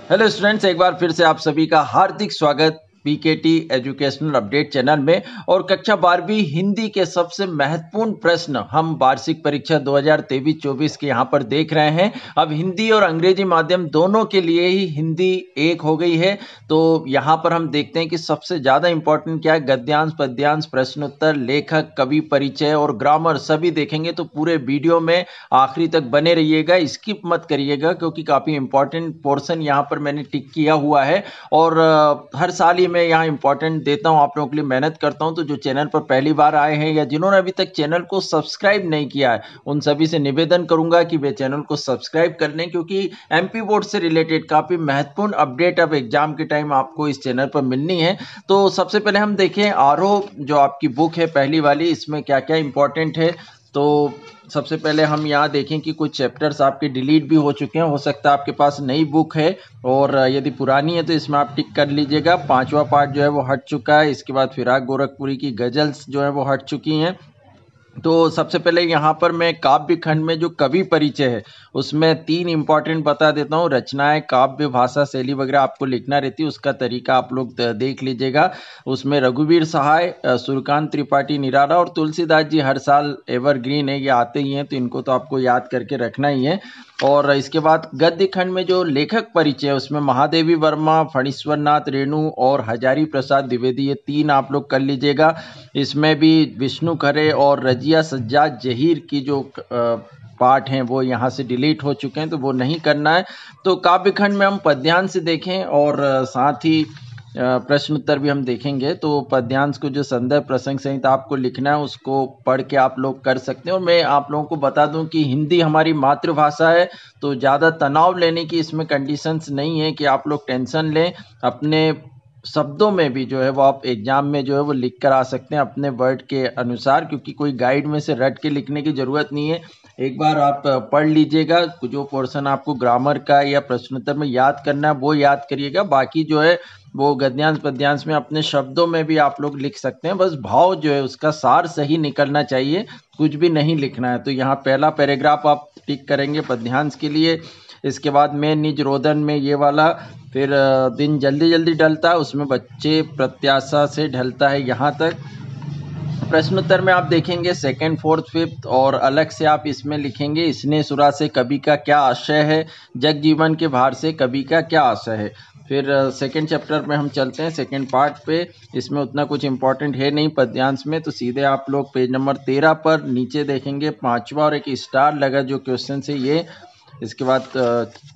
Hello students, एक बार फिर से आप सभी का हार्दिक स्वागत पीकेटी एजुकेशनल अपडेट चैनल में। और कक्षा 12वीं हिंदी के सबसे महत्वपूर्ण प्रश्न हम वार्षिक परीक्षा 2023-24 के यहाँ पर देख रहे हैं। अब हिंदी और अंग्रेजी माध्यम दोनों के लिए ही हिंदी एक हो गई है। तो यहाँ पर हम देखते हैं कि सबसे ज़्यादा इंपॉर्टेंट क्या है। गद्यांश, पद्यांश, प्रश्नोत्तर, लेखक, कवि परिचय और ग्रामर सभी देखेंगे। तो पूरे वीडियो में आखिरी तक बने रहिएगा, स्किप मत करिएगा, क्योंकि काफ़ी इंपॉर्टेंट पोर्शन यहाँ पर मैंने टिक किया हुआ है। और हर साल ही मैं यहाँ इंपॉर्टेंट देता हूँ, आप लोगों के लिए मेहनत करता हूँ। तो जो चैनल पर पहली बार आए हैं या जिन्होंने अभी तक चैनल को सब्सक्राइब नहीं किया है, उन सभी से निवेदन करूंगा कि वे चैनल को सब्सक्राइब कर लें, क्योंकि एमपी बोर्ड से रिलेटेड काफ़ी महत्वपूर्ण अपडेट अब एग्जाम के टाइम आपको इस चैनल पर मिलनी है। तो सबसे पहले हम देखें आरोह जो आपकी बुक है पहली वाली, इसमें क्या क्या इंपॉर्टेंट है। तो सबसे पहले हम यहाँ देखें कि कुछ चैप्टर्स आपके डिलीट भी हो चुके हैं। हो सकता है आपके पास नई बुक है, और यदि पुरानी है तो इसमें आप टिक कर लीजिएगा। 5वां पार्ट जो है वो हट चुका है। इसके बाद फिराक गोरखपुरी की गजल्स जो है वो हट चुकी हैं। तो सबसे पहले यहाँ पर मैं काव्य खंड में जो कवि परिचय है उसमें 3 इंपॉर्टेंट बता देता हूँ। रचनाएं, काव्य, भाषा, शैली वगैरह आपको लिखना रहती है, उसका तरीका आप लोग देख लीजिएगा। उसमें रघुवीर सहाय, सूर्यकांत त्रिपाठी निराला और तुलसीदास जी हर साल एवरग्रीन है, ये आते ही हैं, तो इनको तो आपको याद करके रखना ही है। और इसके बाद गद्य खंड में जो लेखक परिचय है उसमें महादेवी वर्मा, फणीश्वर नाथ रेणु और हजारी प्रसाद द्विवेदी, ये 3 आप लोग कर लीजिएगा। इसमें भी विष्णु खरे और रजिया सज्जाद जहीर की जो पार्ट हैं वो यहाँ से डिलीट हो चुके हैं, तो वो नहीं करना है। तो काव्य खंड में हम पद्यांश से देखें और साथ ही प्रश्न उत्तर भी हम देखेंगे। तो पद्यांश को जो संदर्भ प्रसंग सहित आपको लिखना है उसको पढ़ के आप लोग कर सकते हैं। और मैं आप लोगों को बता दूं कि हिंदी हमारी मातृभाषा है, तो ज़्यादा तनाव लेने की इसमें कंडीशंस नहीं है कि आप लोग टेंशन लें। अपने शब्दों में भी जो है वो आप एग्जाम में जो है वो लिख कर आ सकते हैं अपने वर्ड के अनुसार, क्योंकि कोई गाइड में से रट के लिखने की ज़रूरत नहीं है। एक बार आप पढ़ लीजिएगा, जो पोर्शन आपको ग्रामर का या प्रश्नोत्तर में याद करना है वो याद करिएगा। बाकी जो है वो गद्यांश पद्यांश में अपने शब्दों में भी आप लोग लिख सकते हैं। बस भाव जो है उसका सार सही निकलना चाहिए, कुछ भी नहीं लिखना है। तो यहाँ पहला पैराग्राफ आप टिक करेंगे पद्यांश के लिए। इसके बाद मैं निज रोदन में ये वाला, फिर दिन जल्दी जल्दी ढलता है उसमें बच्चे प्रत्याशा से ढलता है, यहाँ तक। प्रश्नोत्तर में आप देखेंगे सेकंड, फोर्थ, फिफ्थ, और अलग से आप इसमें लिखेंगे इसने सुरा से कवि का क्या आशय है, जग जीवन के भार से कवि का क्या आशय है। फिर सेकंड चैप्टर में हम चलते हैं, सेकंड पार्ट पे। इसमें उतना कुछ इंपॉर्टेंट है नहीं पद्यांश में, तो सीधे आप लोग पेज नंबर 13 पर नीचे देखेंगे 5वां और एक स्टार लगा जो क्वेश्चन है ये। इसके बाद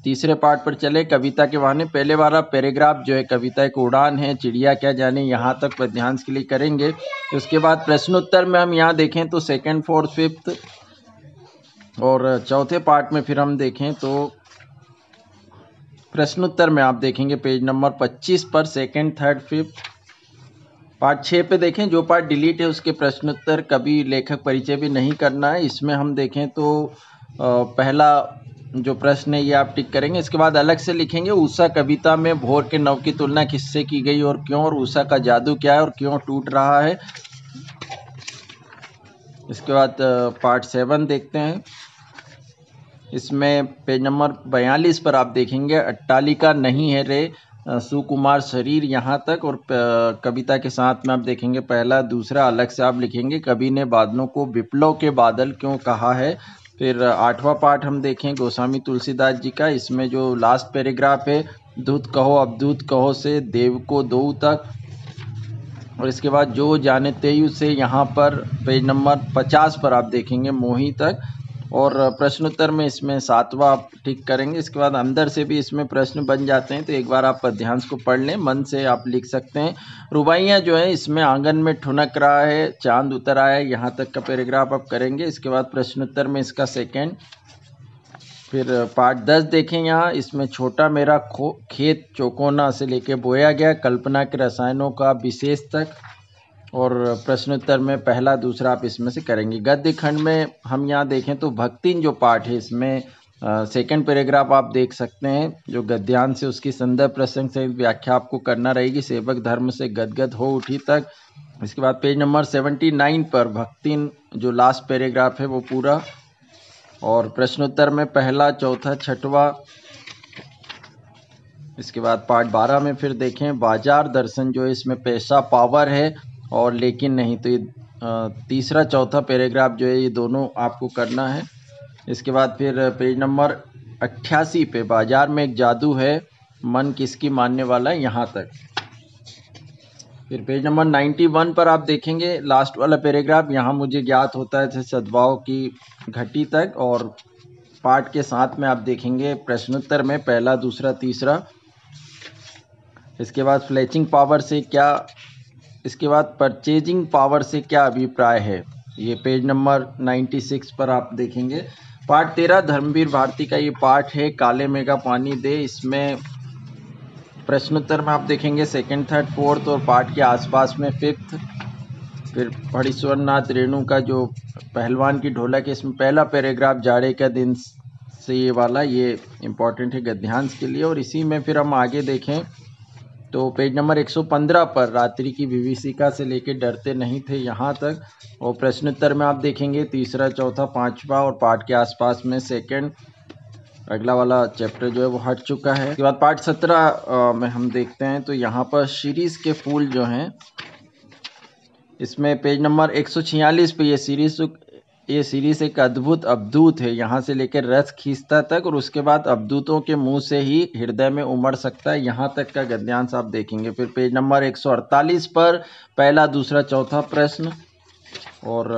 तीसरे पार्ट पर चले, कविता के बहाने। पहले वाला पैराग्राफ जो है कविता एक उड़ान है, चिड़िया क्या जाने, यहाँ तक पद्यांश के लिए करेंगे। उसके बाद प्रश्नोत्तर में हम यहाँ देखें तो सेकंड, फोर्थ, फिफ्थ, और चौथे पार्ट में फिर हम देखें तो प्रश्नोत्तर में आप देखेंगे पेज नंबर 25 पर सेकंड, थर्ड, फिफ्थ। पार्ट 6 पे देखें, जो पार्ट डिलीट है उसके प्रश्नोत्तर, कवि, लेखक परिचय भी नहीं करना है। इसमें हम देखें तो पहला जो प्रश्न है ये आप टिक करेंगे। इसके बाद अलग से लिखेंगे उषा कविता में भोर के नव की तुलना किससे की गई और क्यों, और उषा का जादू क्या है और क्यों टूट रहा है। इसके बाद पार्ट 7 देखते हैं। इसमें पेज नंबर 42 पर आप देखेंगे अट्टालिका नहीं है रे, सुकुमार शरीर, यहाँ तक। और कविता के साथ में आप देखेंगे पहला, दूसरा, अलग से आप लिखेंगे कवि ने बादलों को विप्लव के बादल क्यों कहा है। फिर 8वां पार्ट हम देखें गोस्वामी तुलसीदास जी का। इसमें जो लास्ट पैराग्राफ है, दूत कहो अब दूत कहो से देव को दो तक। और इसके बाद जो जाने तेयु से यहाँ पर पेज नंबर 50 पर आप देखेंगे मोही तक। और प्रश्नोत्तर में इसमें 7वां आप टिक करेंगे। इसके बाद अंदर से भी इसमें प्रश्न बन जाते हैं, तो एक बार आप पद्यांश को पढ़ लें, मन से आप लिख सकते हैं। रुबाइयाँ जो है इसमें आंगन में ठुनक रहा है, चांद उतर आया है, यहाँ तक का पैराग्राफ आप करेंगे। इसके बाद प्रश्नोत्तर में इसका सेकेंड। फिर पार्ट 10 देखें यहाँ, इसमें छोटा मेरा खेत चौकोना से लेके बोया गया, कल्पना के रसायनों का विशेष तक। और प्रश्नोत्तर में पहला, दूसरा आप इसमें से करेंगे। गद्य खंड में हम यहाँ देखें तो भक्तिन जो पार्ट है इसमें सेकंड पैराग्राफ आप देख सकते हैं, जो गद्यांश से उसकी संदर्भ प्रसंग से व्याख्या आपको करना रहेगी, सेवक धर्म से गदगद हो उठी तक। इसके बाद पेज नंबर 79 पर भक्तिन जो लास्ट पैराग्राफ है वो पूरा। और प्रश्नोत्तर में पहला, चौथा, छठवां। इसके बाद पार्ट 12 में फिर देखें बाजार दर्शन जो है इसमें पैसा पावर है और लेकिन नहीं, तो ये तीसरा चौथा पैराग्राफ जो है ये दोनों आपको करना है। इसके बाद फिर पेज नंबर 88 पे बाजार में एक जादू है, मन किसकी मानने वाला है, यहाँ तक। फिर पेज नंबर 91 पर आप देखेंगे लास्ट वाला पैराग्राफ, यहाँ मुझे ज्ञात होता है सद्भाव की घटी तक, और पार्ट के साथ में आप देखेंगे प्रश्नोत्तर में पहला दूसरा तीसरा। इसके बाद फ्लैचिंग पावर से क्या, इसके बाद परचेजिंग पावर से क्या अभिप्राय है, ये पेज नंबर 96 पर आप देखेंगे। पार्ट 13 धर्मवीर भारती का ये पार्ट है, काले में का पानी दे। इसमें प्रश्नोत्तर में आप देखेंगे सेकंड थर्ड फोर्थ और पार्ट के आसपास में फिफ्थ। फिर फणीश्वरनाथ रेणु का जो पहलवान की ढोलक है, इसमें पहला पैराग्राफ जाड़े का दिन से ये वाला, ये इम्पोर्टेंट है गद्यांश के लिए। और इसी में फिर हम आगे देखें तो पेज नंबर 115 पर रात्रि की विभीषिका से लेकर डरते नहीं थे यहाँ तक, और प्रश्नोत्तर में आप देखेंगे तीसरा चौथा पांचवा और पार्ट के आसपास में सेकंड। अगला वाला चैप्टर जो है वो हट चुका है। उसके बाद पार्ट 17 में हम देखते हैं तो यहाँ पर सीरीज के फूल जो हैं, इसमें पेज नंबर 146 पे ये सीरीज एक अद्भुत अवधूत है, यहाँ से लेकर रस खींचता तक, और उसके बाद अवधूतों के मुंह से ही हृदय में उमड़ सकता है, यहाँ तक का गद्यांश आप देखेंगे। फिर पेज नंबर 148 पर पहला दूसरा चौथा प्रश्न, और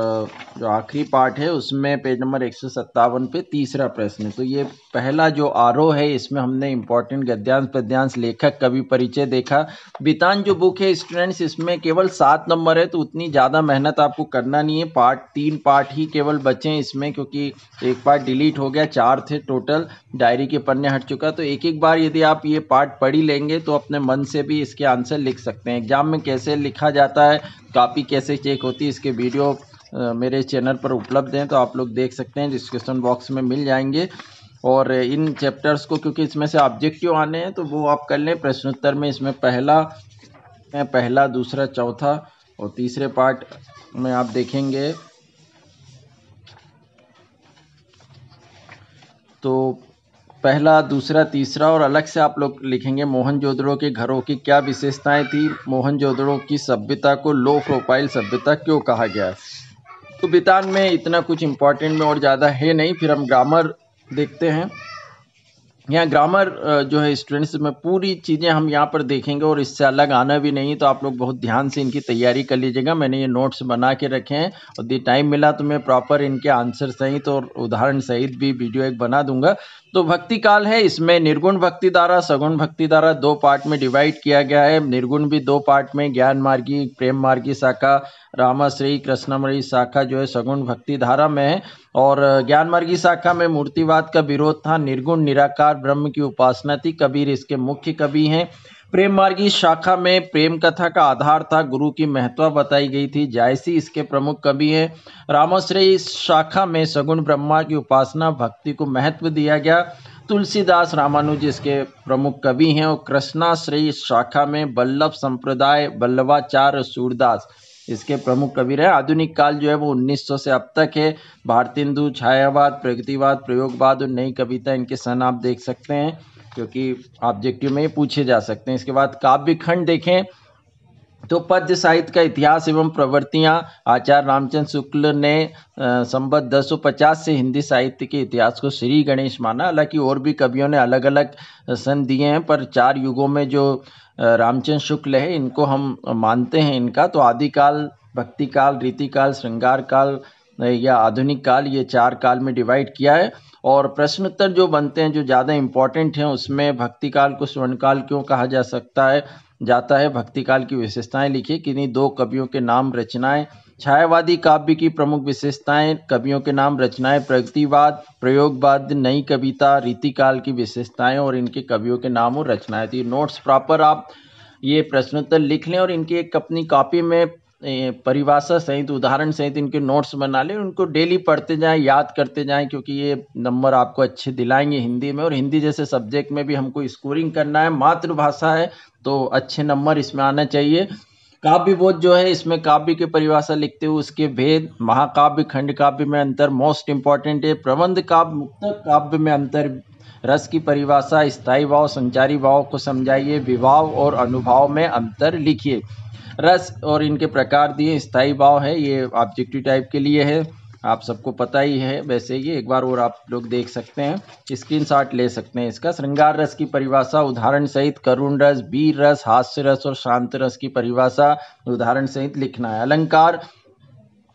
जो आखिरी पार्ट है उसमें पेज नंबर 157 पे तीसरा प्रश्न। तो ये पहला जो आरोह है इसमें हमने इम्पोर्टेंट गद्यांश पद्यांश लेखक कवि परिचय देखा। बितान जो बुक है स्टूडेंट्स इसमें केवल 7 नंबर है, तो उतनी ज़्यादा मेहनत आपको करना नहीं है। 3 पार्ट ही केवल बचे हैं इसमें, क्योंकि एक पार्ट डिलीट हो गया, 4 थे टोटल, डायरी के पन्ने हट चुका। तो एक एक बार यदि आप ये पार्ट पढ़ ही लेंगे तो अपने मन से भी इसके आंसर लिख सकते हैं। एग्जाम में कैसे लिखा जाता है, कॉपी कैसे चेक होती है, इसके वीडियो मेरे चैनल पर उपलब्ध हैं, तो आप लोग देख सकते हैं, डिस्क्रिप्शन बॉक्स में मिल जाएंगे। और इन चैप्टर्स को क्योंकि इसमें से ऑब्जेक्टिव आने हैं तो वो आप कर लें। प्रश्नोत्तर में इसमें पहला दूसरा चौथा और तीसरे पार्ट में आप देखेंगे तो पहला दूसरा तीसरा, और अलग से आप लोग लिखेंगे मोहनजोदड़ो के घरों की क्या विशेषताएं थी, मोहनजोदड़ो की सभ्यता को लो प्रोफाइल सभ्यता क्यों कहा गया। तो बितान में इतना कुछ इम्पोर्टेंट में और ज़्यादा है नहीं। फिर हम ग्रामर देखते हैं। यहाँ ग्रामर जो है स्टूडेंट्स में पूरी चीज़ें हम यहाँ पर देखेंगे और इससे अलग आना भी नहीं, तो आप लोग बहुत ध्यान से इनकी तैयारी कर लीजिएगा। मैंने ये नोट्स बना के रखे हैं और यदि टाइम मिला तो मैं प्रॉपर इनके आंसर सहित और उदाहरण सहित भी वीडियो एक बना दूंगा। तो भक्ति काल है, इसमें निर्गुण भक्ति धारा सगुण भक्ति धारा 2 पार्ट में डिवाइड किया गया है। निर्गुण भी 2 पार्ट में, ज्ञान मार्गी प्रेम मार्गी शाखा, रामाश्रयी कृष्णमयी शाखा जो है सगुण भक्ति धारा में है। और ज्ञान मार्गी शाखा में मूर्तिवाद का विरोध था, निर्गुण निराकार ब्रह्म की उपासना थी, कबीर इसके मुख्य कवि हैं। प्रेम मार्गी शाखा में प्रेम कथा का आधार था, गुरु की महत्व बताई गई थी, जायसी इसके प्रमुख कवि हैं। रामाश्रयी शाखा में सगुण ब्रह्मा की उपासना भक्ति को महत्व दिया गया, तुलसीदास रामानुज इसके प्रमुख कवि हैं। और कृष्णाश्रयी शाखा में वल्लभ संप्रदाय वल्लभाचार्य सूरदास इसके प्रमुख कवि रहे। आधुनिक काल जो है वो 1900 से अब तक है। भारतेंदु, छायावाद, प्रगतिवाद, प्रयोगवाद और नई कविता, इनके सन आप देख सकते हैं क्योंकि ऑब्जेक्टिव में पूछे जा सकते हैं। इसके बाद काव्य खंड देखें तो पद्य साहित्य का इतिहास एवं प्रवृत्तियां, आचार्य रामचंद्र शुक्ल ने संवत 1050 से हिंदी साहित्य के इतिहास को श्री गणेश माना। हालांकि और भी कवियों ने अलग अलग सन दिए हैं, पर 4 युगों में जो रामचंद्र शुक्ल है इनको हम मानते हैं इनका। तो आदिकाल, भक्ति काल, रीतिकाल, श्रृंगार काल या आधुनिक काल, ये 4 काल में डिवाइड किया है। और प्रश्न उत्तर जो बनते हैं जो ज़्यादा इम्पोर्टेंट हैं उसमें भक्ति काल को स्वर्णकाल क्यों कहा जा सकता है जाता है, भक्ति काल की विशेषताएं लिखिए, किन्हीं 2 कवियों के नाम रचनाएं। छायावादी काव्य की प्रमुख विशेषताएं, कवियों के नाम रचनाएं, प्रगतिवाद, प्रयोगवाद, नई कविता, रीतिकाल की विशेषताएं और इनके कवियों के नाम और रचनाएं थी। नोट्स प्रॉपर आप ये प्रश्नोत्तर लिख लें और इनकी एक अपनी कॉपी में परिभाषा सहित उदाहरण सहित इनके नोट्स बना लें, उनको डेली पढ़ते जाएं, याद करते जाएं, क्योंकि ये नंबर आपको अच्छे दिलाएंगे हिंदी में। और हिंदी जैसे सब्जेक्ट में भी हमको स्कोरिंग करना है, मातृभाषा है तो अच्छे नंबर इसमें आना चाहिए। काव्य बोध जो है इसमें काव्य की परिभाषा लिखते हुए उसके भेद, महाकाव्य खंड काव्य में अंतर मोस्ट इंपॉर्टेंट है, प्रबंध काव्य मुक्तक काव्य में अंतर रस की परिभाषा, स्थायी भाव, संचारी भाव को समझाइए, विभाव और अनुभाव में अंतर लिखिए। रस और इनके प्रकार दिए। स्थायी भाव है, ये ऑब्जेक्टिव टाइप के लिए है, आप सबको पता ही है वैसे, ये एक बार और आप लोग देख सकते हैं, स्क्रीनशॉट ले सकते हैं इसका। श्रृंगार रस की परिभाषा उदाहरण सहित करुण रस, वीर रस, हास्य रस और शांत रस की परिभाषा उदाहरण सहित लिखना है। अलंकार,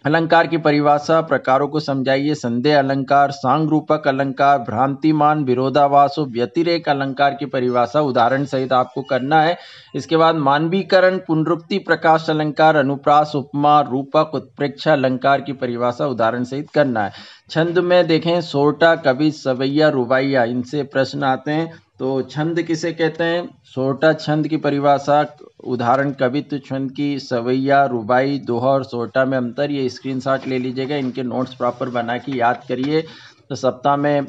अलंकार की परिभाषा प्रकारों को समझाइए। संदेह अलंकार, सांग-रूपक अलंकार, भ्रांतिमान, विरोधाभास और व्यतिरेक अलंकार की परिभाषा उदाहरण सहित आपको करना है। इसके बाद मानवीकरण, पुनरुक्ति, प्रकाश अलंकार, अनुप्रास, उपमा, रूपक, उत्प्रेक्षा अलंकार की परिभाषा उदाहरण सहित करना है। छंद में देखें, सोरठा, कवि, सवैया, रुबाइया, इनसे प्रश्न आते हैं। तो छंद किसे कहते हैं? सोरठा छंद की परिभाषा, उदाहरण कवित्व छंद की, सवैया, रुबाई, दोहा और सोरठा में अंतर, ये स्क्रीनशॉट ले लीजिएगा, इनके नोट्स प्रॉपर बना के याद करिए। तो सप्ताह में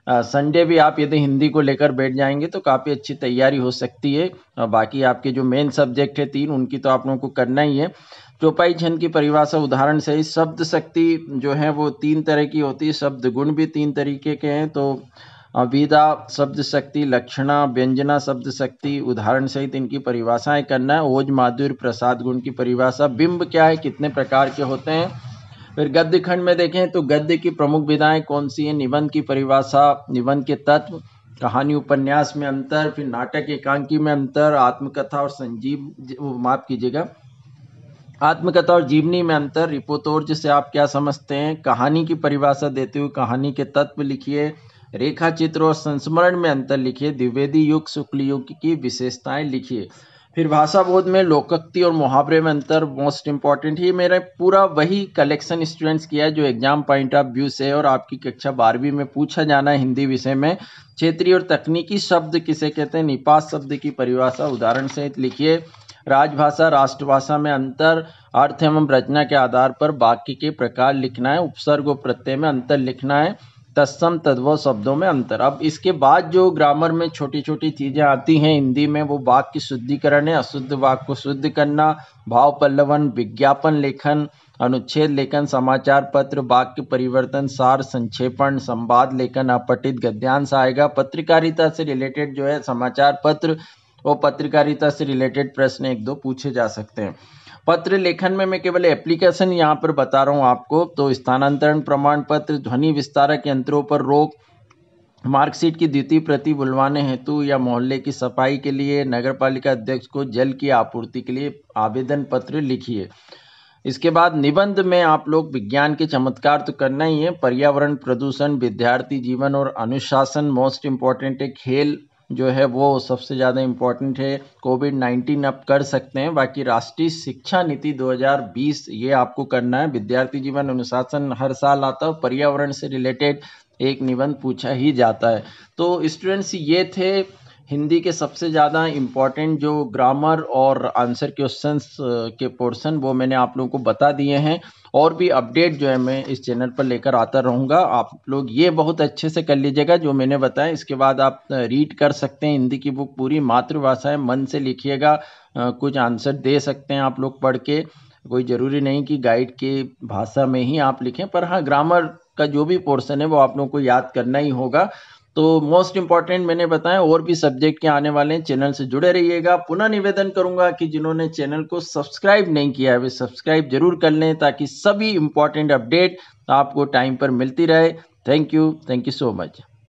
संडे भी आप यदि हिंदी को लेकर बैठ जाएंगे तो काफ़ी अच्छी तैयारी हो सकती है। बाकी आपके जो मेन सब्जेक्ट है 3, उनकी तो आप लोगों को करना ही है। चौपाई छंद की परिभाषा उदाहरण सही। शब्द शक्ति जो है वो 3 तरह की होती है, शब्द गुण भी 3 तरीके के हैं। तो विधा शब्द शक्ति, लक्षणा, व्यंजना शब्द शक्ति, उदाहरण सहित इनकी परिभाषाएं करना है। ओज, माधुर्य, प्रसाद गुण की परिभाषा। बिंब क्या है, कितने प्रकार के होते हैं। फिर गद्य खंड में देखें तो गद्य की प्रमुख विधाएं कौन सी हैं। निबंध की परिभाषा, निबंध के तत्व, कहानी उपन्यास में अंतर, फिर नाटक एकांकी में अंतर, आत्मकथा और माफ कीजिएगा, आत्मकथा और जीवनी में अंतर, रिपोर्टोर्ज से आप क्या समझते हैं। कहानी की परिभाषा देते हुए कहानी के तत्व लिखिए। रेखा चित्र और संस्मरण में अंतर लिखिए। द्विवेदी युग, शुक्ल युग की विशेषताएं लिखिए। फिर भाषा बोध में लोकोक्ति और मुहावरे में अंतर, मोस्ट इंपॉर्टेंट। ही मेरा पूरा वही कलेक्शन स्टूडेंट्स किया है जो एग्जाम पॉइंट ऑफ व्यू से और आपकी कक्षा 12वीं में पूछा जाना है हिंदी विषय में। क्षेत्रीय और तकनीकी शब्द किसे कहते हैं, निपात शब्द की परिभाषा उदाहरण सहित लिखिए। राजभाषा, राष्ट्रभाषा में अंतर, अर्थ एवं रचना के आधार पर वाक्य के प्रकार लिखना है। उपसर्ग और प्रत्यय में अंतर लिखना है। तत्सम तद्भव शब्दों में अंतर। अब इसके बाद जो ग्रामर में छोटी छोटी चीजें आती हैं हिंदी में, वो वाक्य शुद्धिकरण है, अशुद्ध वाक्य को शुद्ध करना, भाव पल्लवन, विज्ञापन लेखन, अनुच्छेद लेखन, समाचार पत्र, वाक्य परिवर्तन, सार, संक्षेपण, संवाद लेखन, अपठित गद्यांश आएगा। पत्रकारिता से रिलेटेड जो है समाचार पत्र और पत्रकारिता से रिलेटेड प्रश्न 1-2 पूछे जा सकते हैं। पत्र लेखन में मैं केवल एप्लीकेशन यहाँ पर बता रहा हूँ आपको। तो स्थानांतरण प्रमाण पत्र, ध्वनि विस्तारक यंत्रों पर रोक, मार्कशीट की द्वितीय प्रति बुलवाने हेतु या मोहल्ले की सफाई के लिए, नगरपालिका अध्यक्ष को जल की आपूर्ति के लिए आवेदन पत्र लिखिए। इसके बाद निबंध में आप लोग विज्ञान के चमत्कार तो करना ही है, पर्यावरण, प्रदूषण, विद्यार्थी जीवन और अनुशासन मोस्ट इम्पॉर्टेंट है। खेल जो है वो सबसे ज़्यादा इम्पोर्टेंट है। कोविड-19 आप कर सकते हैं। बाकी राष्ट्रीय शिक्षा नीति 2020 ये आपको करना है। विद्यार्थी जीवन, अनुशासन हर साल आता है। पर्यावरण से रिलेटेड एक निबंध पूछा ही जाता है। तो स्टूडेंट्स ये थे हिंदी के सबसे ज़्यादा इम्पॉर्टेंट जो ग्रामर और आंसर क्वेश्चंस के पोर्शन वो मैंने आप लोगों को बता दिए हैं। और भी अपडेट जो है मैं इस चैनल पर लेकर आता रहूँगा। आप लोग ये बहुत अच्छे से कर लीजिएगा जो मैंने बताया। इसके बाद आप रीड कर सकते हैं हिंदी की बुक, पूरी मातृभाषा है, मन से लिखिएगा। कुछ आंसर दे सकते हैं आप लोग पढ़ के, कोई ज़रूरी नहीं कि गाइड की भाषा में ही आप लिखें, पर हाँ ग्रामर का जो भी पोर्शन है वो आप लोगों को याद करना ही होगा। तो मोस्ट इंपॉर्टेंट मैंने बताया। और भी सब्जेक्ट के आने वाले हैं, चैनल से जुड़े रहिएगा। पुनः निवेदन करूंगा कि जिन्होंने चैनल को सब्सक्राइब नहीं किया है वे सब्सक्राइब जरूर कर लें ताकि सभी इंपॉर्टेंट अपडेट आपको टाइम पर मिलती रहे। Thank you so much.